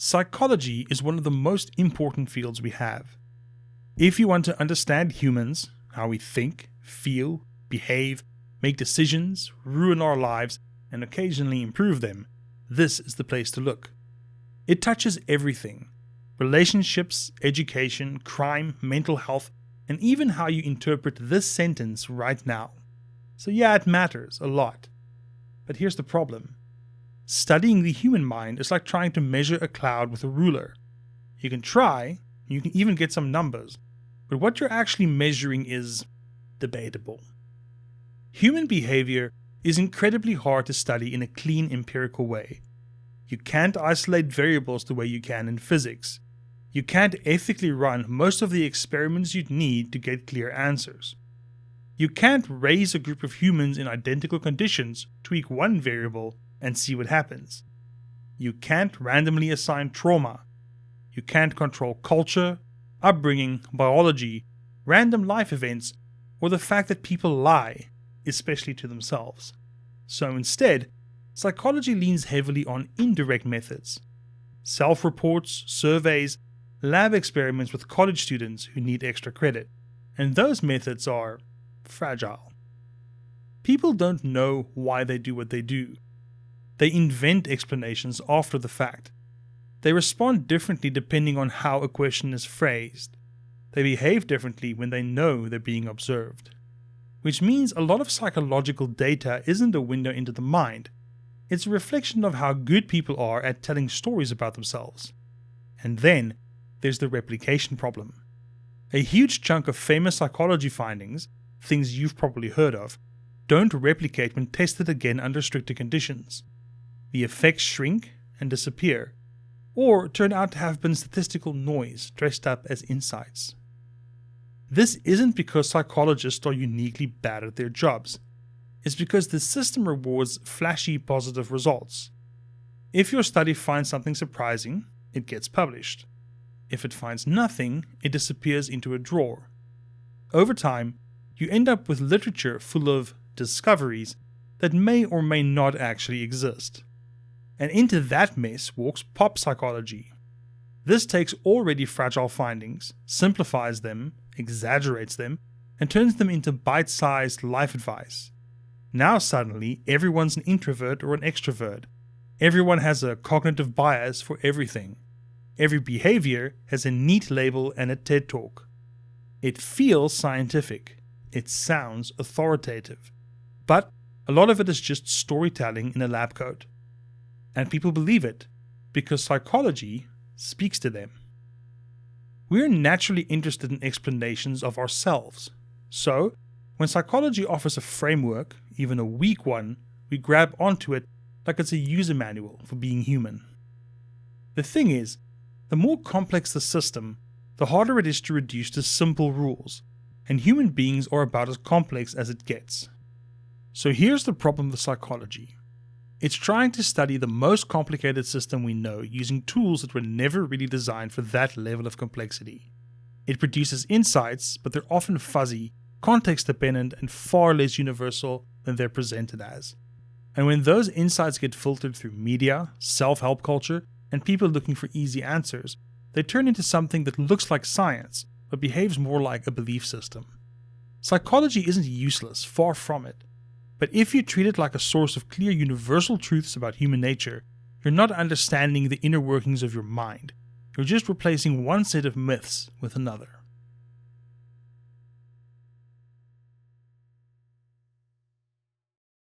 Psychology is one of the most important fields we have. If you want to understand humans, how we think, feel, behave, make decisions, ruin our lives, and occasionally improve them, this is the place to look. It touches everything: relationships, education, crime, mental health, and even how you interpret this sentence right now. So yeah, it matters a lot. But here's the problem. Studying the human mind is like trying to measure a cloud with a ruler. You can try, you can even get some numbers, but what you're actually measuring is debatable. Human behavior is incredibly hard to study in a clean empirical way. You can't isolate variables the way you can in physics. You can't ethically run most of the experiments you'd need to get clear answers. You can't raise a group of humans in identical conditions, tweak one variable, and see what happens. You can't randomly assign trauma. You can't control culture, upbringing, biology, random life events, or the fact that people lie, especially to themselves. So instead, psychology leans heavily on indirect methods. Self-reports, surveys, lab experiments with college students who need extra credit. And those methods are fragile. People don't know why they do what they do. They invent explanations after the fact. They respond differently depending on how a question is phrased. They behave differently when they know they're being observed. Which means a lot of psychological data isn't a window into the mind. It's a reflection of how good people are at telling stories about themselves. And then there's the replication problem. A huge chunk of famous psychology findings, things you've probably heard of, don't replicate when tested again under stricter conditions. The effects shrink and disappear, or turn out to have been statistical noise dressed up as insights. This isn't because psychologists are uniquely bad at their jobs. It's because the system rewards flashy positive results. If your study finds something surprising, it gets published. If it finds nothing, it disappears into a drawer. Over time, you end up with literature full of discoveries that may or may not actually exist. And into that mess walks pop psychology. This takes already fragile findings, simplifies them, exaggerates them, and turns them into bite-sized life advice. Now suddenly, everyone's an introvert or an extrovert. Everyone has a cognitive bias for everything. Every behavior has a neat label and a TED Talk. It feels scientific. It sounds authoritative. But a lot of it is just storytelling in a lab coat. And people believe it because psychology speaks to them. We're naturally interested in explanations of ourselves. So, when psychology offers a framework, even a weak one, we grab onto it like it's a user manual for being human. The thing is, the more complex the system, the harder it is to reduce to simple rules, and human beings are about as complex as it gets. So here's the problem with psychology. It's trying to study the most complicated system we know using tools that were never really designed for that level of complexity. It produces insights, but they're often fuzzy, context-dependent, and far less universal than they're presented as. And when those insights get filtered through media, self-help culture, and people looking for easy answers, they turn into something that looks like science, but behaves more like a belief system. Psychology isn't useless, far from it. But if you treat it like a source of clear universal truths about human nature, you're not understanding the inner workings of your mind. You're just replacing one set of myths with another.